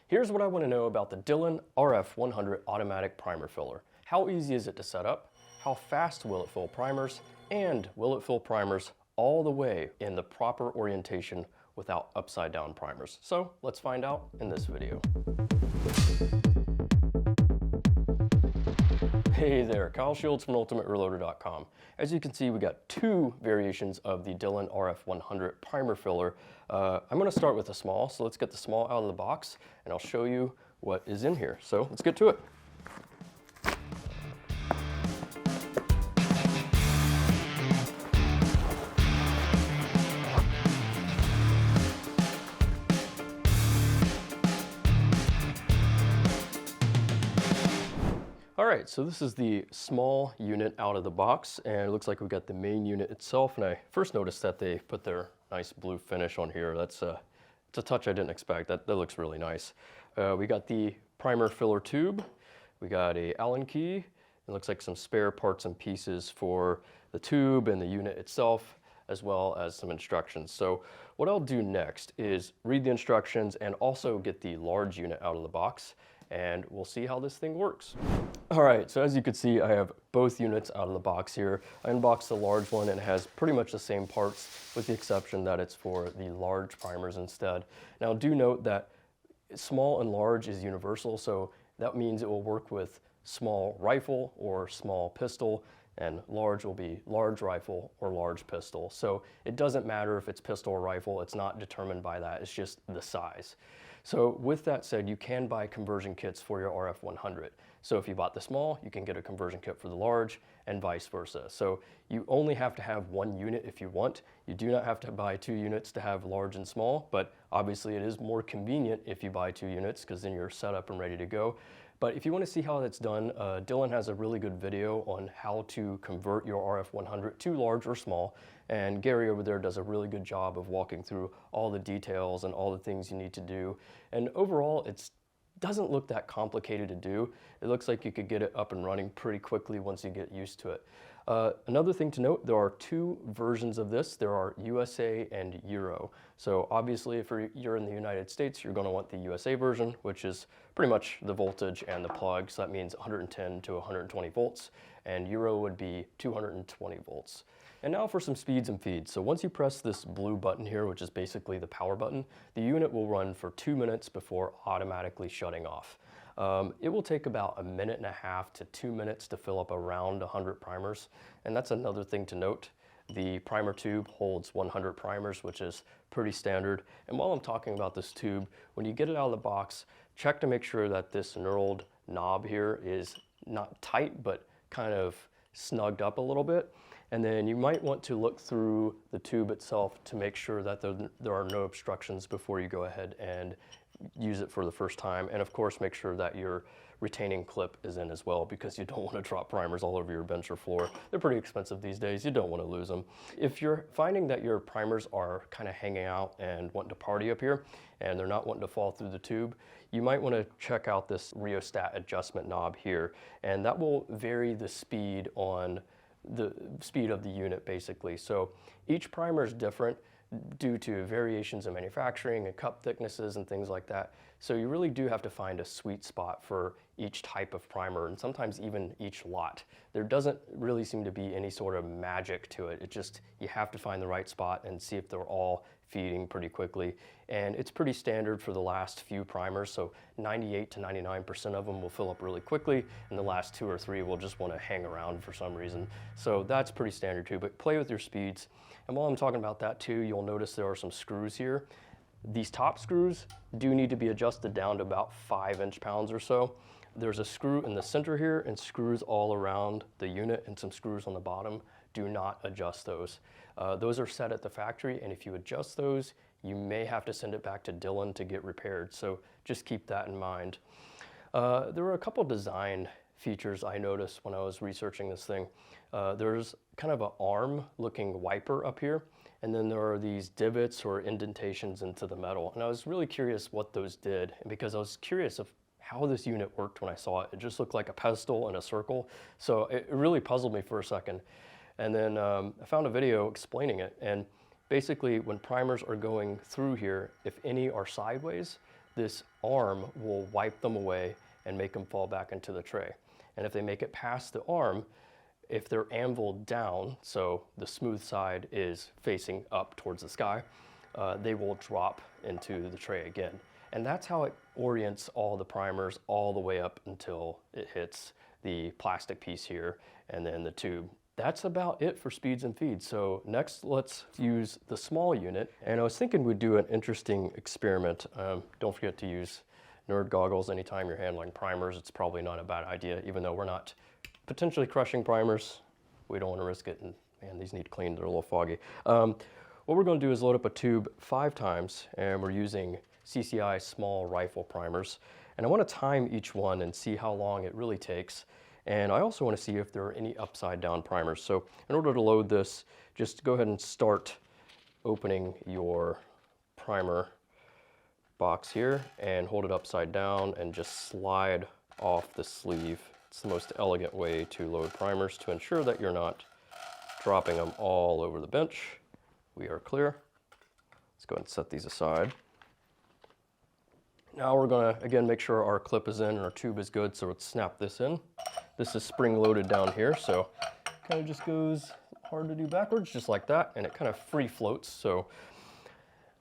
Here's what I want to know about the Dillon RF100 automatic primer filler. How easy is it to set up? How fast will it fill primers? And will it fill primers all the way in the proper orientation without upside down primers? So let's find out in this video. Hey there, Kyle Shields from UltimateReloader.com. As you can see, we got two variations of the Dillon RF100 primer filler. I'm going to start with the small, so let's get the small out of the box and I'll show you what is in here. So let's get to it. Alright, so this is the small unit out of the box, and it looks like we've got the main unit itself, and I first noticed that they put their nice blue finish on here. It's a touch I didn't expect. That looks really nice. We got the primer filler tube, we got a Allen key, it looks like some spare parts and pieces for the tube and the unit itself, as well as some instructions. So what I'll do next is read the instructions and also get the large unit out of the box, and we'll see how this thing works. All right, so as you can see, I have both units out of the box here. I unboxed the large one and it has pretty much the same parts with the exception that it's for the large primers instead. Now do note that small and large is universal, so that means it will work with small rifle or small pistol, and large will be large rifle or large pistol. So it doesn't matter if it's pistol or rifle, it's not determined by that, it's just the size. So with that said, you can buy conversion kits for your RF100. So if you bought the small, you can get a conversion kit for the large and vice versa. So you only have to have one unit if you want. You do not have to buy two units to have large and small, but obviously it is more convenient if you buy two units because then you're set up and ready to go. But if you want to see how that's done, Dillon has a really good video on how to convert your RF100 to large or small, and Gary over there does a really good job of walking through all the details and all the things you need to do. And overall, it doesn't look that complicated to do. It looks like you could get it up and running pretty quickly once you get used to it. Another thing to note, there are two versions of this. There are USA and Euro. So obviously if you're in the United States, you're going to want the USA version, which is pretty much the voltage and the plug. So that means 110 to 120 volts, and Euro would be 220 volts. And now for some speeds and feeds. So once you press this blue button here, which is basically the power button, the unit will run for 2 minutes before automatically shutting off. It will take about 1.5 minutes to 2 minutes to fill up around 100 primers. And that's another thing to note. The primer tube holds 100 primers, which is pretty standard. And while I'm talking about this tube, when you get it out of the box, check to make sure that this knurled knob here is not tight, but kind of snugged up a little bit. And then you might want to look through the tube itself to make sure that there are no obstructions before you go ahead and use it for the first time. And of course, make sure that your retaining clip is in as well, because you don't want to drop primers all over your bench or floor. They're pretty expensive these days. You don't want to lose them. If you're finding that your primers are kind of hanging out and wanting to party up here, and they're not wanting to fall through the tube, you might want to check out this rheostat adjustment knob here, and that will vary the speed on the speed of the unit basically. So each primer is different due to variations in manufacturing and cup thicknesses and things like that. So you really do have to find a sweet spot for each type of primer, and sometimes even each lot. There doesn't really seem to be any sort of magic to it. You have to find the right spot and see if they're all feeding pretty quickly. And it's pretty standard for the last few primers, so 98 to 99% of them will fill up really quickly, and the last 2 or 3 will just want to hang around for some reason. So that's pretty standard too, but play with your speeds. And while I'm talking about that too, you'll notice there are some screws here. These top screws do need to be adjusted down to about 5 inch-pounds or so. There's a screw in the center here and screws all around the unit and some screws on the bottom. Do not adjust those. Those are set at the factory, and if you adjust those, you may have to send it back to Dillon to get repaired. So just keep that in mind. There were a couple design features I noticed when I was researching this thing. There's kind of an arm looking wiper up here, and then there are these divots or indentations into the metal. And I was really curious what those did, because I was curious of how this unit worked when I saw it. It just looked like a pedestal and a circle. So it really puzzled me for a second. And then I found a video explaining it. And basically when primers are going through here, if any are sideways, this arm will wipe them away and make them fall back into the tray. And if they make it past the arm, if they're anviled down, so the smooth side is facing up towards the sky, they will drop into the tray again. And that's how it orients all the primers all the way up until it hits the plastic piece here and then the tube. That's about it for speeds and feeds. So next, let's use the small unit. And I was thinking we'd do an interesting experiment. Don't forget to use nerd goggles anytime you're handling primers. It's probably not a bad idea, even though we're not potentially crushing primers. We don't want to risk it, and man, these need cleaned, they're a little foggy. What we're going to do is load up a tube 5 times, and we're using CCI small rifle primers. And I want to time each one and see how long it really takes. And I also want to see if there are any upside down primers. So in order to load this, just go ahead and start opening your primer box here and hold it upside down and just slide off the sleeve. It's the most elegant way to load primers to ensure that you're not dropping them all over the bench. We are clear. Let's go ahead and set these aside. Now we're going to, again, make sure our clip is in and our tube is good, so let's snap this in. This is spring-loaded down here, so it kind of just goes hard to do backwards, just like that, and it kind of free floats. So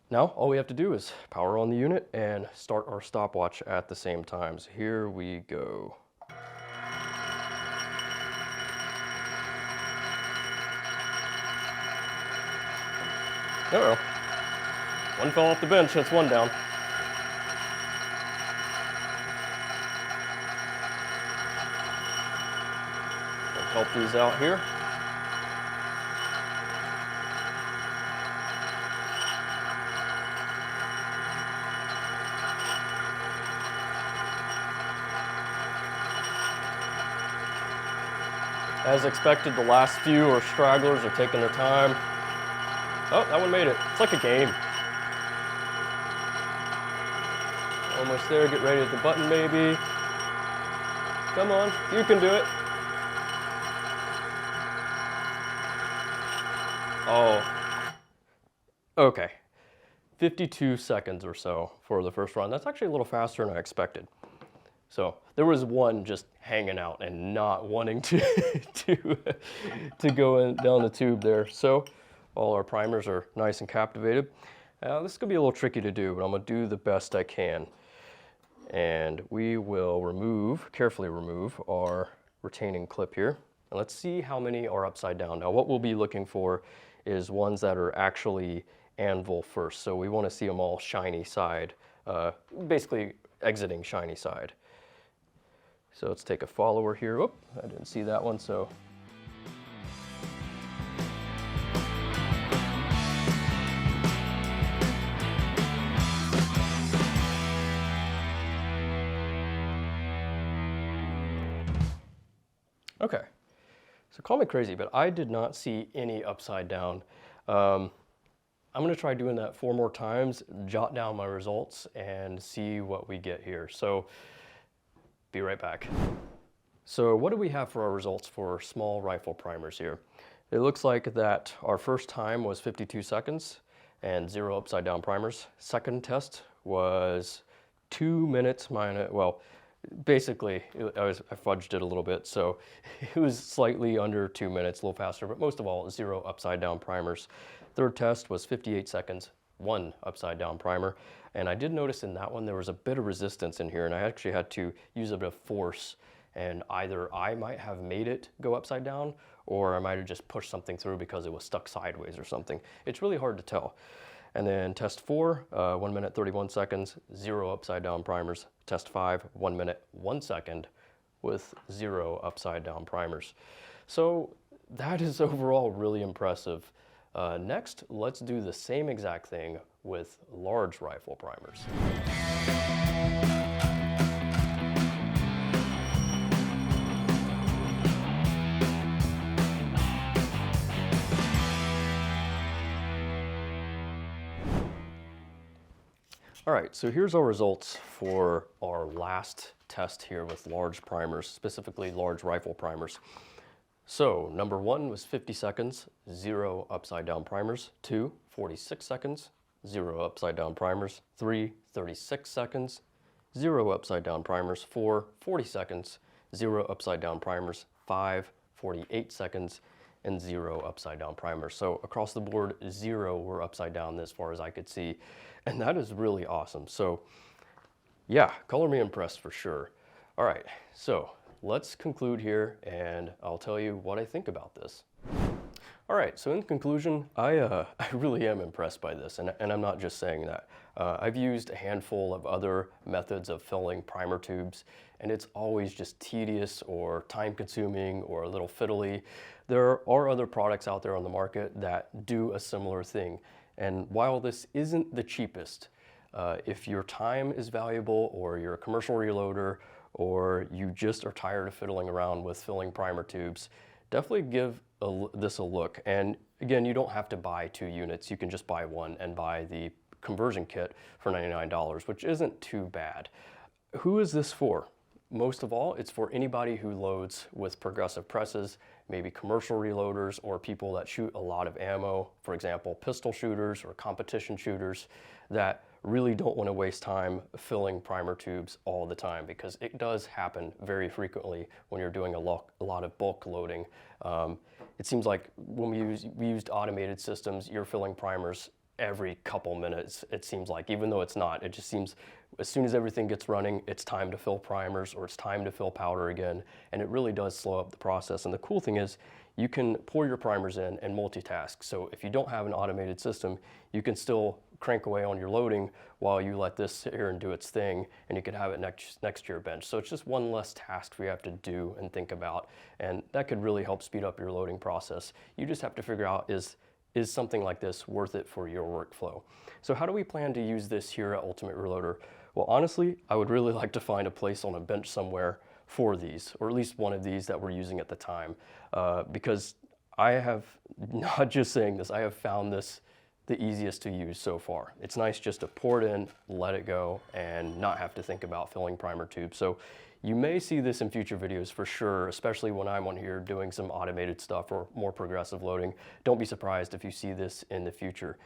now all we have to do is power on the unit and start our stopwatch at the same time. So here we go. Uh-oh. One fell off the bench, that's one down. Help these out here. As expected, the last few are stragglers, are taking their time. Oh, that one made it. It's like a game. Almost there, get ready at the button maybe. Come on, you can do it. Oh, okay. 52 seconds or so for the first run. That's actually a little faster than I expected. So there was one just hanging out and not wanting to go in, down the tube there. So all our primers are nice and captivated. This is gonna be a little tricky to do, but I'm gonna do the best I can. And we will carefully remove our retaining clip here. And let's see how many are upside down. Now what we'll be looking for is ones that are actually anvil first. So we want to see them all shiny side, basically exiting shiny side. So let's take a follower here. Oop, I didn't see that one, so. Okay. So call me crazy, but I did not see any upside down. I'm going to try doing that 4 more times, jot down my results, and see what we get here. So be right back. So what do we have for our results for small rifle primers here? It looks like that our first time was 52 seconds and 0 upside down primers. Second test was 2 minutes minus, well, basically, I fudged it a little bit, so it was slightly under 2 minutes, a little faster, but most of all, 0 upside down primers. Third test was 58 seconds, 1 upside down primer, and I did notice in that one there was a bit of resistance in here, and I actually had to use a bit of force, and either I might have made it go upside down, or I might have just pushed something through because it was stuck sideways or something. It's really hard to tell. And then test 4, 1 minute 31 seconds, 0 upside down primers. Test 5, 1 minute 1 second with 0 upside down primers. So that is overall really impressive. Next, let's do the same exact thing with large rifle primers. All right, so here's our results for our last test here with large primers, specifically large rifle primers. So number 1 was 50 seconds, 0 upside down primers. 2, 46 seconds, 0 upside down primers. 3, 36 seconds, 0 upside down primers. 4, 40 seconds, 0 upside down primers. 5, 48 seconds, and 0 upside down primers. So across the board, 0 were upside down as far as I could see. And that is really awesome. So yeah, color me impressed for sure. All right, so let's conclude here and I'll tell you what I think about this. All right, so in conclusion, I really am impressed by this, and I'm not just saying that. I've used a handful of other methods of filling primer tubes, and it's always just tedious or time-consuming or a little fiddly. There are other products out there on the market that do a similar thing, and while this isn't the cheapest, if your time is valuable or you're a commercial reloader or you just are tired of fiddling around with filling primer tubes, definitely give this a look. And again, you don't have to buy 2 units. You can just buy one and buy the conversion kit for $99, which isn't too bad. Who is this for? Most of all, it's for anybody who loads with progressive presses, maybe commercial reloaders or people that shoot a lot of ammo, for example, pistol shooters or competition shooters that really don't want to waste time filling primer tubes all the time, because it does happen very frequently when you're doing a lot of bulk loading. It seems like when we used automated systems, you're filling primers every couple minutes, it seems like, even though it's not. It just seems as soon as everything gets running, it's time to fill primers or it's time to fill powder again, and it really does slow up the process. And the cool thing is you can pour your primers in and multitask. So if you don't have an automated system, you can still crank away on your loading while you let this sit here and do its thing, and you could have it next to your bench. So it's just one less task for you have to do and think about, and that could really help speed up your loading process. You just have to figure out, is something like this worth it for your workflow? So how do we plan to use this here at Ultimate Reloader? Well, honestly, I would really like to find a place on a bench somewhere for these, or at least one of these that we're using at the time, because I have, not just saying this, I have found this the easiest to use so far. It's nice just to pour it in, let it go, and not have to think about filling primer tubes. So you may see this in future videos for sure, especially when I'm on here doing some automated stuff or more progressive loading. Don't be surprised if you see this in the future.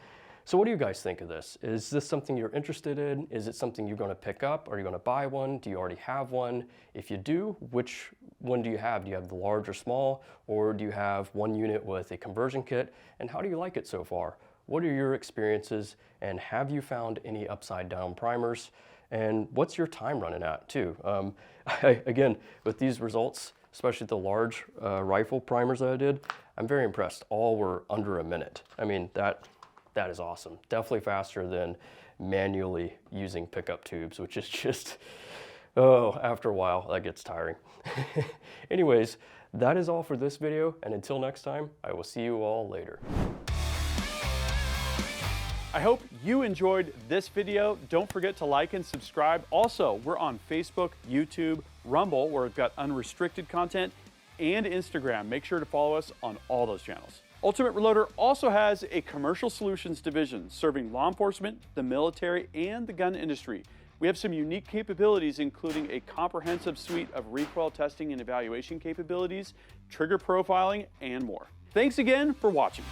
So what do you guys think of this? Is this something you're interested in? Is it something you're going to pick up? Are you going to buy one? Do you already have one? If you do, which one do you have? Do you have the large or small? Or do you have one unit with a conversion kit? And how do you like it so far? What are your experiences? And have you found any upside down primers? And what's your time running at too? Again, with these results, especially the large rifle primers that I did, I'm very impressed. All were under a minute. I mean, that is awesome. Definitely faster than manually using pickup tubes, which is just, oh, after a while, that gets tiring. Anyways, that is all for this video, and until next time, I will see you all later. I hope you enjoyed this video. Don't forget to like and subscribe. Also, we're on Facebook, YouTube, Rumble, where we've got unrestricted content, and Instagram. Make sure to follow us on all those channels. Ultimate Reloader also has a commercial solutions division serving law enforcement, the military, and the gun industry. We have some unique capabilities, including a comprehensive suite of recoil testing and evaluation capabilities, trigger profiling, and more. Thanks again for watching.